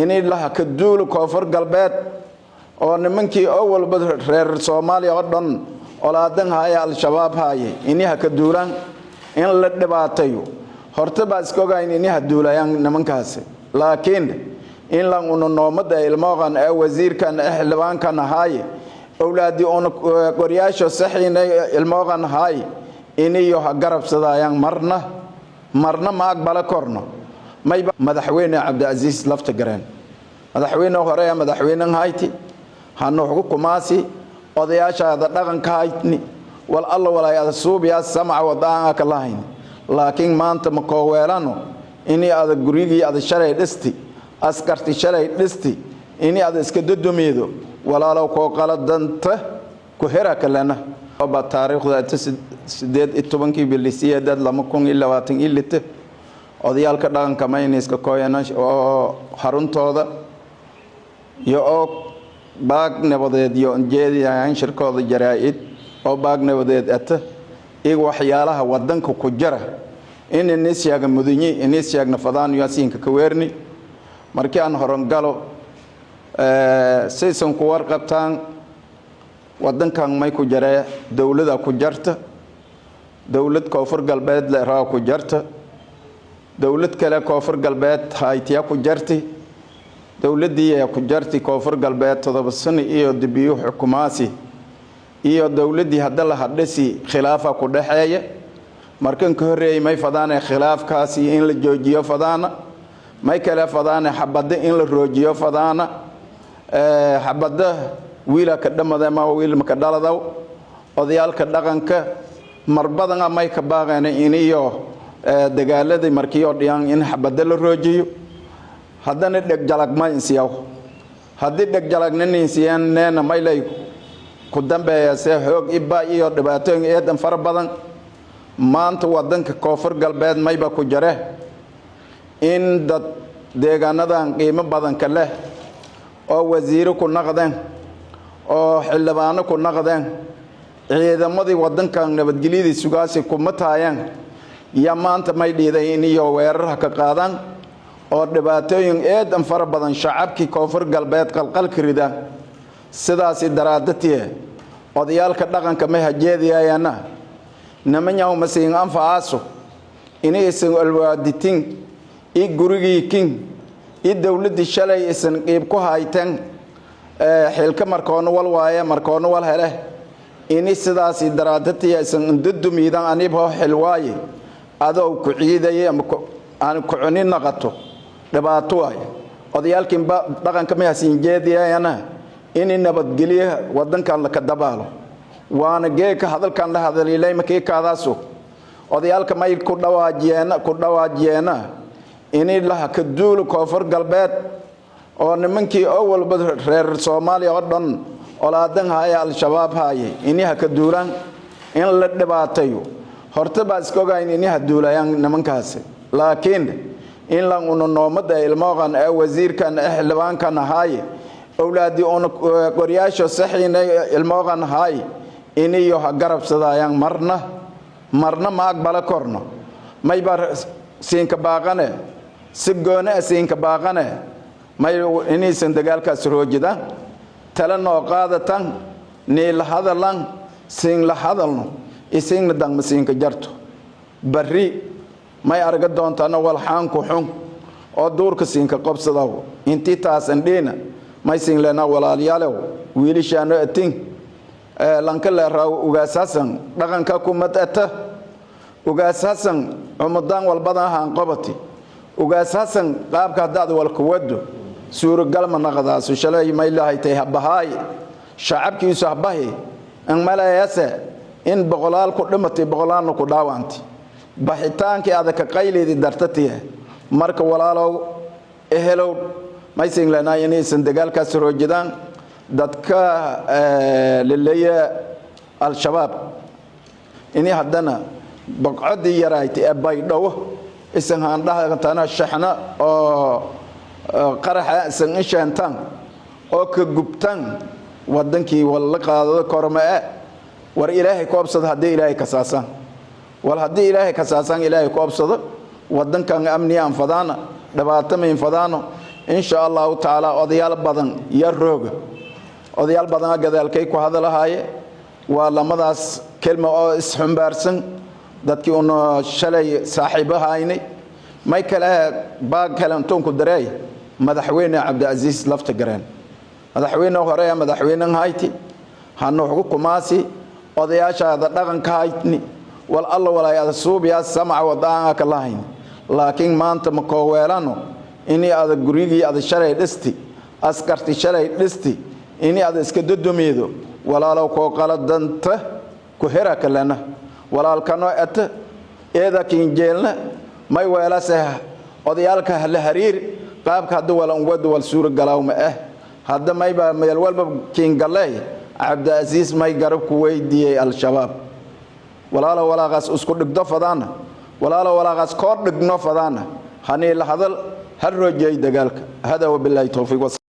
inay laha ka duulo koonfur galbeed oo nimankii awal reer Soomaaliya oo dhan olaadan haya al-shabaab haya inay ka duulaan in la dhibaatayo horta baa iska ogayn inay duulayaan nimankaas laakiin in la noomada ilmoogan ee wasiirkan xildhibaankan haya awlaadi oo qoryaasho saxiinay ilmoogan haya inay garabsadayaan marna ma aqbala korno mayba madaxweyne Cabdiaziz lafta gareen madaxweyne hore madaxweynaha hayti hanu xukumaasi odayaasha dhaqanka haytni wal alla walaayada suubiya samca wadaan ka lahayn laakiin maanta ma kooweelano inii aad gurigii aad shalay dhisti askarti shalay dhisti inii aad iska dudumido walaalow koo qaladanta ku hera kalena ba taariikhda 18 bilisiya dad 2020 odayaalka dhaqanka mayniska kooyana oo haruntooda iyo baag nabadeed iyo jeediyaan shirkooda jaraa'id oo baag nabadeed ata iyagu waxyaalaha wadanka ku jira in nisyaga mudunyi nisyaga fadaan yaasiinka ka weerni markii aan horan galo saysan ku warqabtaan wadankan may ku jira dawladda ku jarta dawlad koonfur galbeed la raa ku jarta dawlad kale koonfur galbeed haytiya ku jarti dawladii ku jarti koonfur galbeed 7 sano iyo dibiyo xukumaasi iyo dawladii hadda la hadhisi khilaafa ku dhaxeeya markan ka horeeyay may fadaana khilaafkaasi in la joojiyo fadaana may kale fadaana xabada in la roojiyo fadaana xabada wiila ka dhamada ma wiil ma ka dhaladaw odayaalka dhaqanka marbadan may ka baaqeen in iyo dagaaladii markii oo dhiyaan in xabada la roojiyo haddana dheg jalag ma insiyaw haddii dheg jalagnin insiyaan neena maylay ku dambeeya see xoog ibba iyo dhibaatooyin eedan fara badan maanta wadanka koonfur galbeed mayba ku jare in dad deegaanadan qiimo badan ka leh oo wasiiro ku naqdeen oo xildhibaano ku naqdeen ciidamadii wadankan nabadgelyada sugaasi kuma taayaan ya maanta may dhiiday in iyo weerar ka qaadaan oo dhibaatooyin eedan fara badan shacabkii koonfur galbeed qalqal kirida sidaas daraadatiye odayaalka dhaqanka ma hajeediyayana namanyaw masiin anfaaso inay isan alwaaditin gurigii king dawladii shalay isan qeyb ku hayteen xilka markoona wal waaye markoona wal hele inay sidaas daraadatiye isan dudumiidan anibho xilwaaye adoo ku ciiday ama aan ku cunin naqato dhibaato waaye odayaalkii dhaqanka ma hasiin jeediyayana in nabadgeliya wadankan la ka dabaalo waana geeka hadalkan la hadalay markii kaadaaso odayaalka may ku dhawaajiyeena in la ka duulo koonfur galbeed oo nimankii awal reer Soomaaliya oo dhan olaadan haya al-shabaab haya inay ka duulaan in la dhibaatayo horta baa iska ogayn inay duulayaan nimankaas laakiin in la noomada ilmoogan ee wasiirkan xildhibaankan haya awlaadi oo qoryaasho saxiinay ilmoogan haya inay garabsadayaan marna ma aqbala korno mayba siinka baaqane si goona siinka baaqane may inaysan dagaalkaas roojida tala noo qaadatan neel hadalan siin la hadalno isin dang siinka jarto bari may arga doontana walxaan ku xun oo duurka siinka qabsadaw intii taasan dheena may siin leena walaalayaalow wiilishaano atin lanka la raaw ugaasasan dhaqanka ku madata ugaasasan umadan walbada haan qabati ugaasasan qaabka dad wal ku wado suuragal ma naqdaas shalay may lahayd habahay shacabkiisu habahay an malaayase in boqolaal ku dhimatay boqolaal ku dhaawantay baxitaankii aad ka qayleedi dartatiye marka walaalow ehelow may siin leena inaysan dagaalkaas roojidaan dadka lilaya al-shabaab inay haddana baqcadii yaraaytay ee baydhow isan handhaaqtana shaxna oo qaraxa isan ishaantan oo ka gubtan wadankii wala qaado kormaa war ilaahay koobsada hadii ilaahay ka saasan wal hadii ilaahay ka saasan ilaahay koobsada wadankan amni aan fadaana dhibaato ma fadaano إن شاء الله تعالى أضيال بدن يروج أضيال بدن جذلكي كهذا لهاي ولما داس كلمة اسم بارسن dadkii uu shalay saaxiibaha aynay may kala baag kala intoon ku daray madaxweyne Cabdiaziz lafta gareen madaxweyne hore madaxweynaha Hayti hanu xukumaasi odayaasha dhaqanka Haytni wal alla walaayada suubiya samca wadaan ka lahayn laakiin maanta ma ko weelano inii aad gurigii aad shalay dhisti askarti shalay dhisti inii aad iska dodomeedo walaalo ko qaladanta ku hera kalena walaalkano at eeda kinjeelna may weelasaha odayaalka hal hariir qaabka hada walan wad wal suura galawma hada may ba meel walba kingalay Cabdiaziz may garab ku weydiiyay al-shabaab walaaqas isku dhigdo fadana walaaqas koor dhigno fadana hani la hadal har rojay dagaalka hada wabillahi tawfiiq.